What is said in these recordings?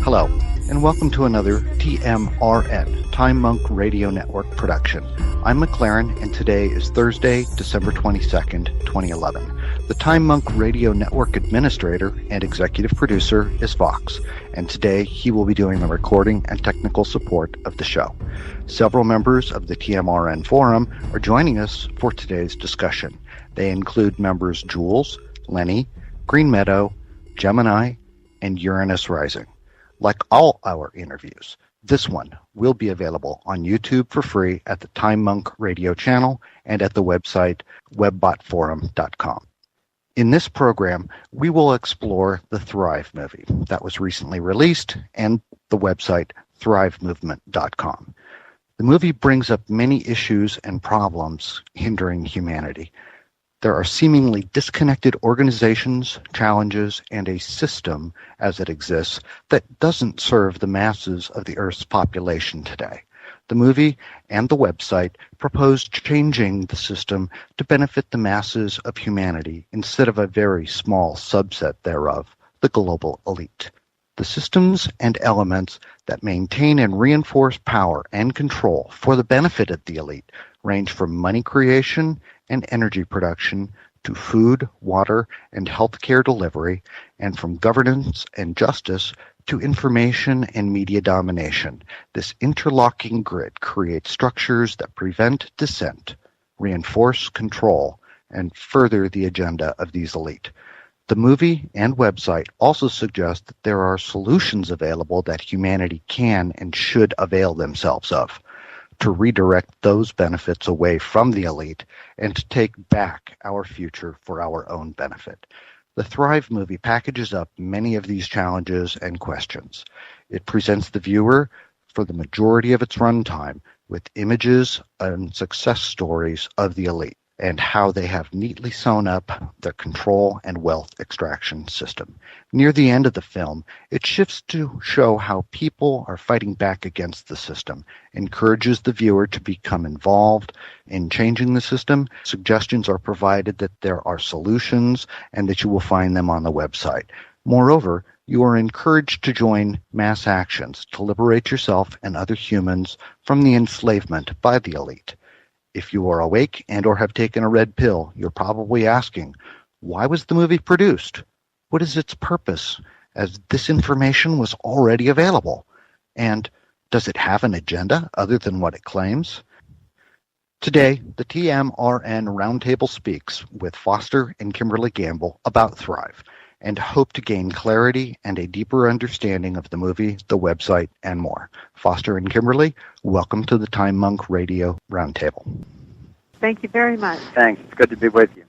Hello, and welcome to another TMRN, Time Monk Radio Network production. I'm McLaren, and today is Thursday, December 22nd, 2011. The Time Monk Radio Network administrator and executive producer is Vox, and today he will be doing the recording and technical support of the show. Several members of the TMRN forum are joining us for today's discussion. They include members Jules, Lenny, Green Meadow, Gemini, and Uranus Rising. Like all our interviews, this one will be available on YouTube for free at the Time Monk Radio channel and at the website webbotforum.com. In this program, we will explore the Thrive movie that was recently released and the website thrivemovement.com. The movie brings up many issues and problems hindering humanity. There are seemingly disconnected organizations, challenges, and a system as it exists that doesn't serve the masses of the Earth's population today. The movie and the website propose changing the system to benefit the masses of humanity instead of a very small subset thereof, the global elite. The systems and elements that maintain and reinforce power and control for the benefit of the elite range from money creation and energy production to food, water, and healthcare delivery, and from governance and justice to information and media domination. This interlocking grid creates structures that prevent dissent, reinforce control, and further the agenda of these elite. The movie and website also suggest that there are solutions available that humanity can and should avail themselves of to redirect those benefits away from the elite and to take back our future for our own benefit. The Thrive movie packages up many of these challenges and questions. It presents the viewer for the majority of its runtime with images and success stories of the elite and how they have neatly sewn up their control and wealth extraction system. Near the end of the film, it shifts to show how people are fighting back against the system, encourages the viewer to become involved in changing the system. Suggestions are provided that there are solutions and that you will find them on the website. Moreover, you are encouraged to join mass actions to liberate yourself and other humans from the enslavement by the elite. If you are awake and or have taken a red pill, you're probably asking, why was the movie produced? What is its purpose, as this information was already available? And does it have an agenda other than what it claims? Today, the TMRN Roundtable speaks with Foster and Kimberly Gamble about Thrive and hope to gain clarity and a deeper understanding of the movie, the website, and more. Foster and Kimberly, welcome to the Time Monk Radio Roundtable. Thank you very much. Thanks. It's good to be with you.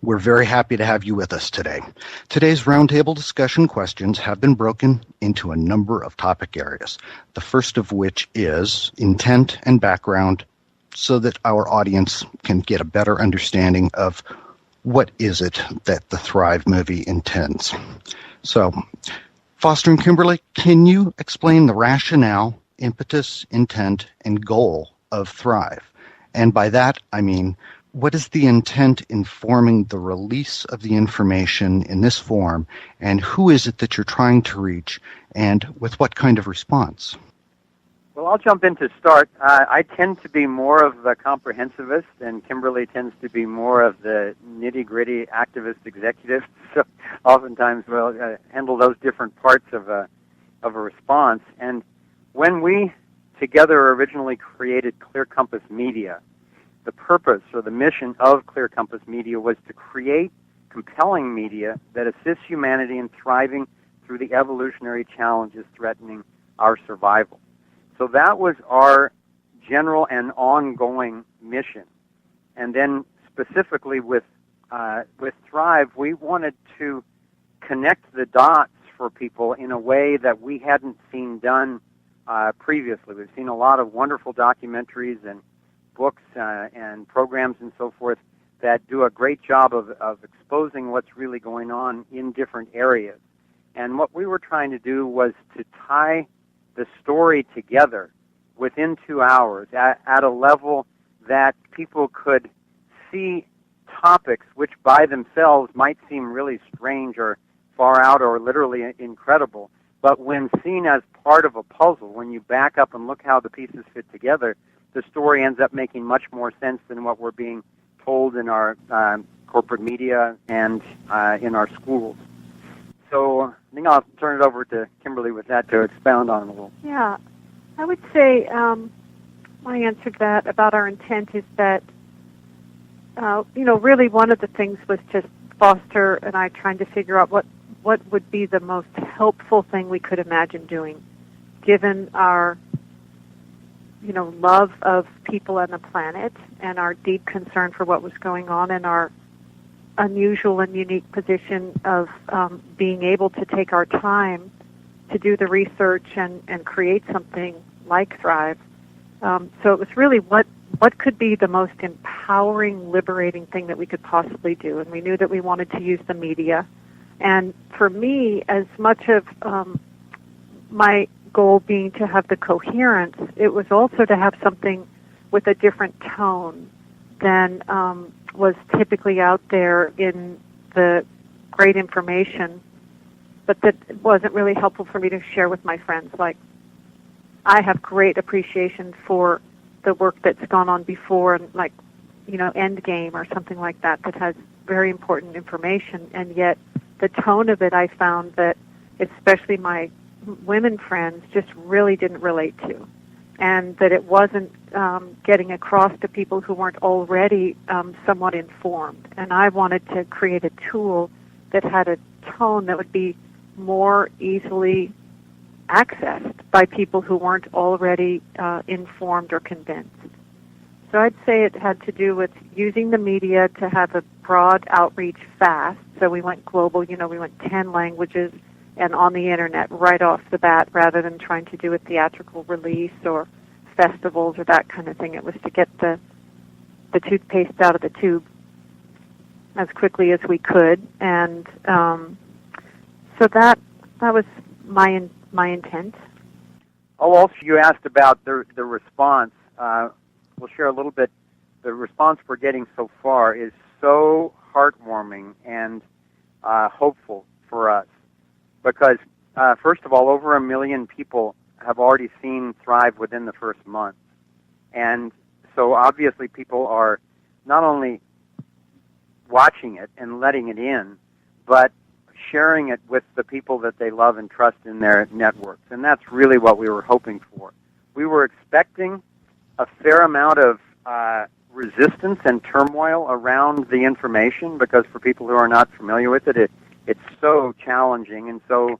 We're very happy to have you with us today. Today's roundtable discussion questions have been broken into a number of topic areas, the first of which is intent and background, so that our audience can get a better understanding of what is it that the Thrive movie intends. So, Foster and Kimberly, can you explain the rationale, impetus, intent, and goal of Thrive? And by that, I mean, what is the intent in forming the release of the information in this form, and who is it that you're trying to reach, and with what kind of response? Well, I'll jump in to start. I tend to be more of the comprehensivist, and Kimberly tends to be more of the nitty-gritty activist executive. So oftentimes we'll handle those different parts of a response. And when we together originally created Clear Compass Media, the purpose or the mission of Clear Compass Media was to create compelling media that assists humanity in thriving through the evolutionary challenges threatening our survival. So that was our general and ongoing mission. And then specifically with Thrive, we wanted to connect the dots for people in a way that we hadn't seen done previously. We've seen a lot of wonderful documentaries and books and programs and so forth that do a great job of exposing what's really going on in different areas. And what we were trying to do was to tie the story together within 2 hours at a level that people could see topics which by themselves might seem really strange or far out or literally incredible. But when seen as part of a puzzle, when you back up and look how the pieces fit together, the story ends up making much more sense than what we're being told in our corporate media and in our schools. So I think I'll turn it over to Kimberly with that to expound on it a little. Yeah, I would say my answer to that about our intent is that, really one of the things was just Foster and I trying to figure out what would be the most helpful thing we could imagine doing, given our, love of people and the planet and our deep concern for what was going on and our unusual and unique position of being able to take our time to do the research and create something like Thrive. So it was really what could be the most empowering, liberating thing that we could possibly do. And we knew that we wanted to use the media. And for me, as much of my goal being to have the coherence, it was also to have something with a different tone than was typically out there in the great information, but that wasn't really helpful for me to share with my friends. Like, I have great appreciation for the work that's gone on before, and like, Endgame or something like that has very important information, and yet the tone of it I found that especially my women friends just really didn't relate to, and that it wasn't getting across to people who weren't already somewhat informed. And I wanted to create a tool that had a tone that would be more easily accessed by people who weren't already informed or convinced. So I'd say it had to do with using the media to have a broad outreach fast. So we went global, we went 10 languages and on the internet right off the bat, rather than trying to do a theatrical release or festivals or that kind of thing. It was to get the toothpaste out of the tube as quickly as we could. And so that was my intent. Oh, also you asked about the response. We'll share a little bit. The response we're getting so far is so heartwarming and hopeful for us because, first of all, over 1 million people have already seen Thrive within the first month. And so obviously people are not only watching it and letting it in, but sharing it with the people that they love and trust in their networks. And that's really what we were hoping for. We were expecting a fair amount of resistance and turmoil around the information because for people who are not familiar with it, it's so challenging and so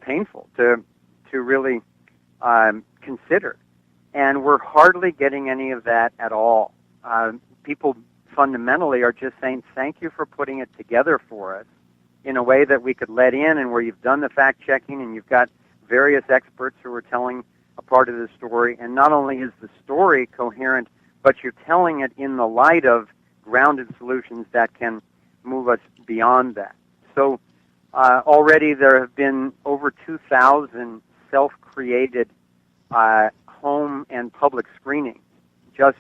painful to really consider. And we're hardly getting any of that at all. People fundamentally are just saying, thank you for putting it together for us in a way that we could let in and where you've done the fact-checking and you've got various experts who are telling a part of the story. And not only is the story coherent, but you're telling it in the light of grounded solutions that can move us beyond that. So already there have been over 2,000 self-created home and public screenings, just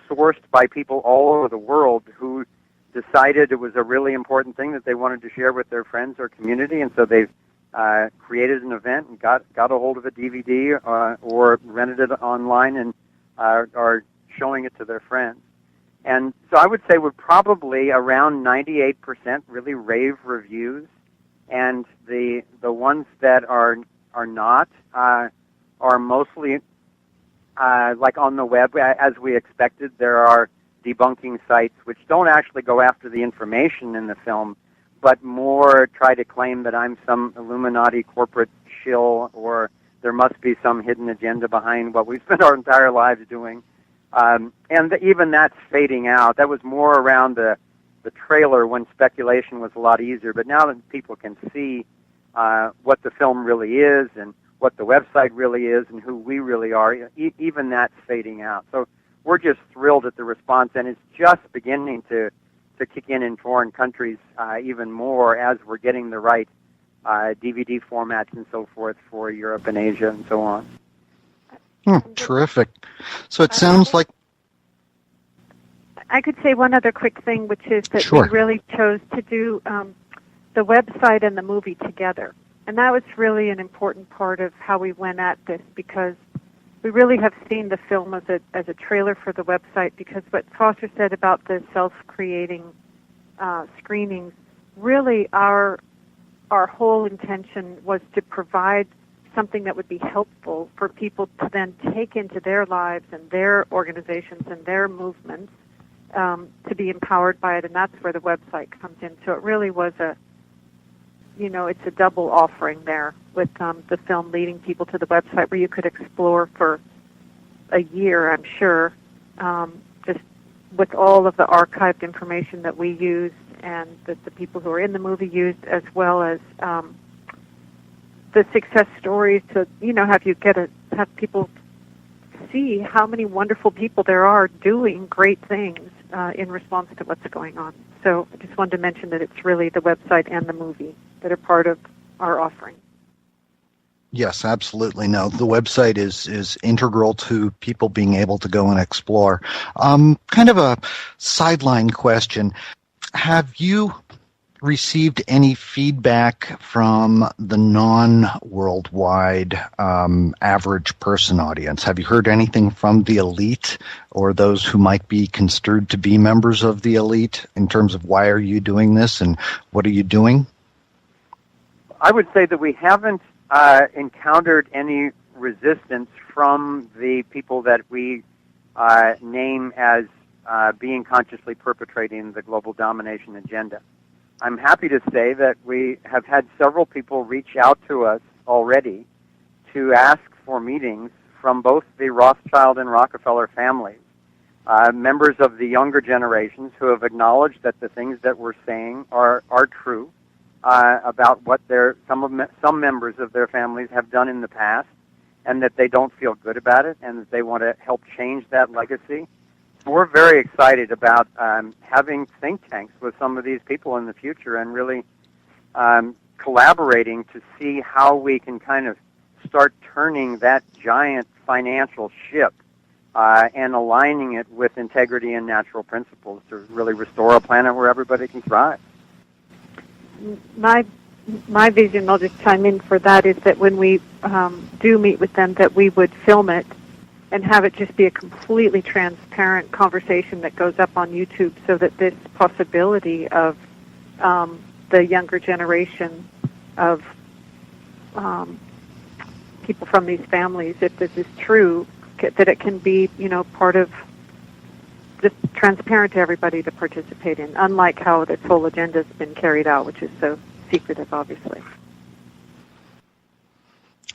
sourced by people all over the world who decided it was a really important thing that they wanted to share with their friends or community, and so they've created an event and got a hold of a DVD or rented it online and are showing it to their friends. And so I would say we're probably around 98% really rave reviews, and the ones that are not are mostly like on the web. As we expected, there are debunking sites which don't actually go after the information in the film, but more try to claim that I'm some Illuminati corporate shill or there must be some hidden agenda behind what we've spent our entire lives doing. Even that's fading out. That was more around the trailer when speculation was a lot easier. But now that people can see what the film really is and what the website really is and who we really are, even that's fading out. So we're just thrilled at the response, and it's just beginning to kick in foreign countries even more as we're getting the right DVD formats and so forth for Europe and Asia and so on. Terrific. So it sounds like... I could say one other quick thing, which is that Sure. we really chose to do the website and the movie together. And that was really an important part of how we went at this, because we really have seen the film as a trailer for the website, because what Foster said about the self-creating screenings, really our whole intention was to provide something that would be helpful for people to then take into their lives and their organizations and their movements to be empowered by it, and that's where the website comes in. So it really was it's a double offering there with the film leading people to the website where you could explore for a year, I'm sure, just with all of the archived information that we used and that the people who are in the movie used, as well as the success stories to, have people see how many wonderful people there are doing great things in response to what's going on. So I just wanted to mention that it's really the website and the movie that are part of our offering. Yes, absolutely. No, the website is integral to people being able to go and explore. Kind of a sideline question. Have you received any feedback from the non-worldwide average person audience? Have you heard anything from the elite or those who might be construed to be members of the elite in terms of why are you doing this and what are you doing? I would say that we haven't encountered any resistance from the people that we name as being consciously perpetrating the global domination agenda. I'm happy to say that we have had several people reach out to us already to ask for meetings from both the Rothschild and Rockefeller families, members of the younger generations who have acknowledged that the things that we're saying are true about what some members of their families have done in the past, and that they don't feel good about it, and that they want to help change that legacy. We're very excited about having think tanks with some of these people in the future and really collaborating to see how we can kind of start turning that giant financial ship and aligning it with integrity and natural principles to really restore a planet where everybody can thrive. My vision, I'll just chime in for that, is that when we do meet with them, that we would film it and have it just be a completely transparent conversation that goes up on YouTube, so that this possibility of the younger generation of people from these families, if this is true, that it can be, part of just transparent to everybody to participate in, unlike how this whole agenda has been carried out, which is so secretive, obviously.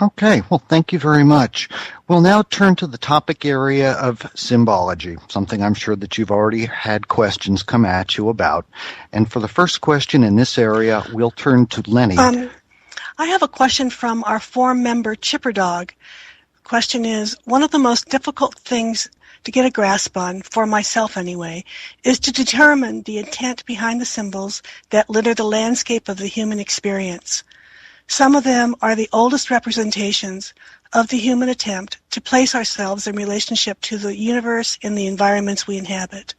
Okay, well, thank you very much. We'll now turn to the topic area of symbology, something I'm sure that you've already had questions come at you about. And for the first question in this area, we'll turn to Lenny. I have a question from our forum member, Chipper Dog. The question is, one of the most difficult things to get a grasp on, for myself anyway, is to determine the intent behind the symbols that litter the landscape of the human experience. Some of them are the oldest representations of the human attempt to place ourselves in relationship to the universe and the environments we inhabit.